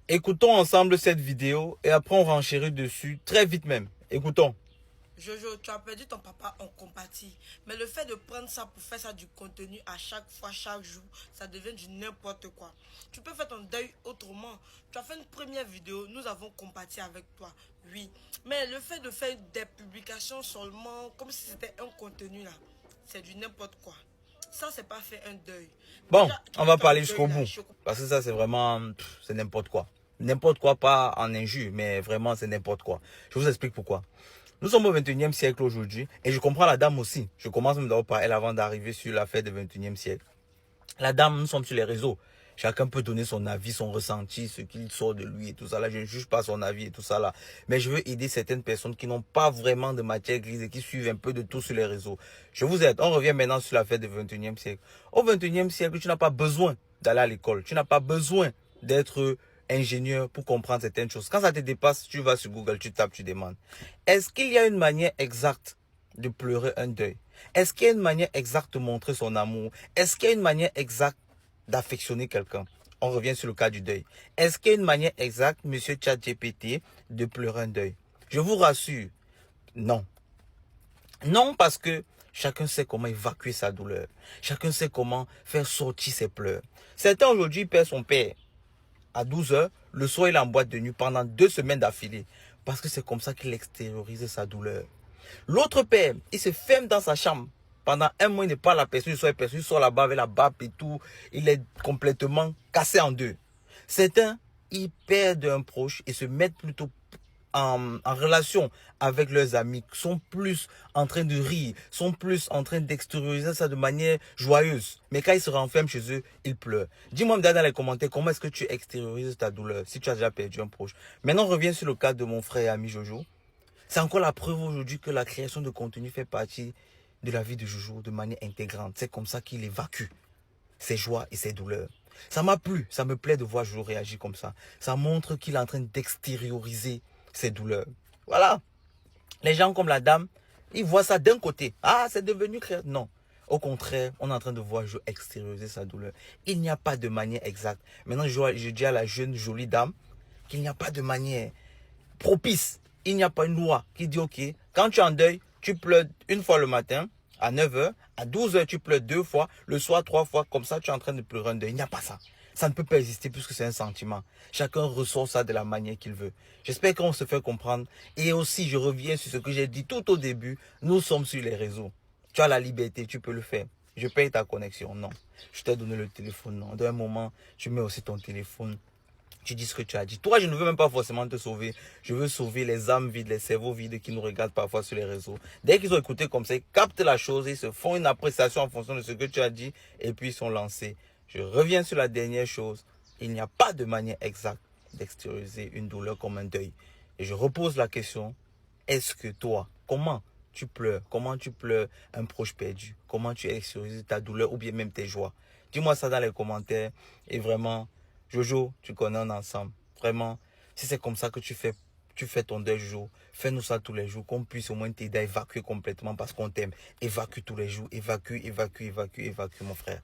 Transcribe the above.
Écoutons ensemble cette vidéo et après on renchérit dessus très vite même. Écoutons. Jojo, tu as perdu ton papa, on compatit. Mais le fait de prendre ça pour faire ça du contenu à chaque fois, chaque jour, ça devient du n'importe quoi. Tu peux faire ton deuil autrement. Tu as fait une première vidéo, nous avons compati avec toi, oui. Mais le fait de faire des publications seulement, comme si c'était un contenu là, c'est du n'importe quoi. Ça, c'est pas faire un deuil. Bon, Déjà, on fais va ton parler deuil jusqu'au là, bout. Parce que ça c'est vraiment, c'est n'importe quoi. N'importe quoi, pas en injure, mais vraiment c'est n'importe quoi. Je vous explique pourquoi. Nous sommes au 21e siècle aujourd'hui et je comprends la dame aussi. Je commence même d'abord par elle avant d'arriver sur l'affaire du 21e siècle. La dame, nous sommes sur les réseaux. Chacun peut donner son avis, son ressenti, ce qu'il sort de lui et tout ça là. Je ne juge pas son avis et tout ça là. Mais je veux aider certaines personnes qui n'ont pas vraiment de matière grise et qui suivent un peu de tout sur les réseaux. Je vous aide. On revient maintenant sur l'affaire du 21e siècle. Au 21e siècle, tu n'as pas besoin d'aller à l'école. Tu n'as pas besoin d'être ingénieur pour comprendre certaines choses. Quand ça te dépasse, tu vas sur Google, tu tapes, tu demandes. Est-ce qu'il y a une manière exacte de pleurer un deuil? Est-ce qu'il y a une manière exacte de montrer son amour? Est-ce qu'il y a une manière exacte d'affectionner quelqu'un? On revient sur le cas du deuil. Est-ce qu'il y a une manière exacte, monsieur ChatGPT, de pleurer un deuil? Je vous rassure, non. Non, parce que chacun sait comment évacuer sa douleur. Chacun sait comment faire sortir ses pleurs. Certains aujourd'hui perdent son père à 12 heures. Le soir, il est en boîte de nuit pendant 2 semaines d'affilée. Parce que c'est comme ça qu'il extériorise sa douleur. L'autre père, il se ferme dans sa chambre. Pendant un mois, il n'est pas la personne, il sort là-bas avec la barbe et tout. Il est complètement cassé en deux. Certains, ils perdent un proche et se mettent plutôt en relation avec leurs amis, sont plus en train de rire, sont plus en train d'extérioriser ça de manière joyeuse. Mais quand ils se renferment chez eux, ils pleurent. Dis-moi dans les commentaires comment est-ce que tu extériorises ta douleur si tu as déjà perdu un proche. Maintenant, on revient sur le cas de mon frère et ami Jojo. C'est encore la preuve aujourd'hui que la création de contenu fait partie de la vie de Jojo de manière intégrante. C'est comme ça qu'il évacue ses joies et ses douleurs. Ça m'a plu, ça me plaît de voir Jojo réagir comme ça. Ça montre qu'il est en train d'extérioriser ses douleurs. Voilà. Les gens comme la dame, ils voient ça d'un côté. Ah, c'est devenu créatif. Non. Au contraire, on est en train de voir Jojo extérioriser sa douleur. Il n'y a pas de manière exacte. Maintenant, je dis à la jeune jolie dame qu'il n'y a pas de manière propice. Il n'y a pas une loi qui dit, ok, quand tu es en deuil, tu pleures une fois le matin, à 9 heures, à 12 heures, tu pleures 2 fois, le soir 3 fois, comme ça, tu es en train de pleurer un deuil. Il n'y a pas ça. Ça ne peut pas exister puisque c'est un sentiment. Chacun ressort ça de la manière qu'il veut. J'espère qu'on se fait comprendre. Et aussi, je reviens sur ce que j'ai dit tout au début. Nous sommes sur les réseaux. Tu as la liberté, tu peux le faire. Je paye ta connexion, non. Je t'ai donné le téléphone, non. D'un moment, tu mets aussi ton téléphone. Tu dis ce que tu as dit. Toi, je ne veux même pas forcément te sauver. Je veux sauver les âmes vides, les cerveaux vides qui nous regardent parfois sur les réseaux. Dès qu'ils ont écouté comme ça, ils captent la chose, ils se font une appréciation en fonction de ce que tu as dit et puis ils sont lancés. Je reviens sur la dernière chose. Il n'y a pas de manière exacte d'extérioriser une douleur comme un deuil. Et je repose la question. Est-ce que toi, comment tu pleures? Comment tu pleures un proche perdu? Comment tu extériorises ta douleur ou bien même tes joies? Dis-moi ça dans les commentaires. Et vraiment, Jojo, tu connais un ensemble. Vraiment, si c'est comme ça que tu fais ton deuil, Jojo, fais-nous ça tous les jours, qu'on puisse au moins t'aider à évacuer complètement parce qu'on t'aime. Évacue tous les jours, évacue, évacue, évacue, évacue, mon frère.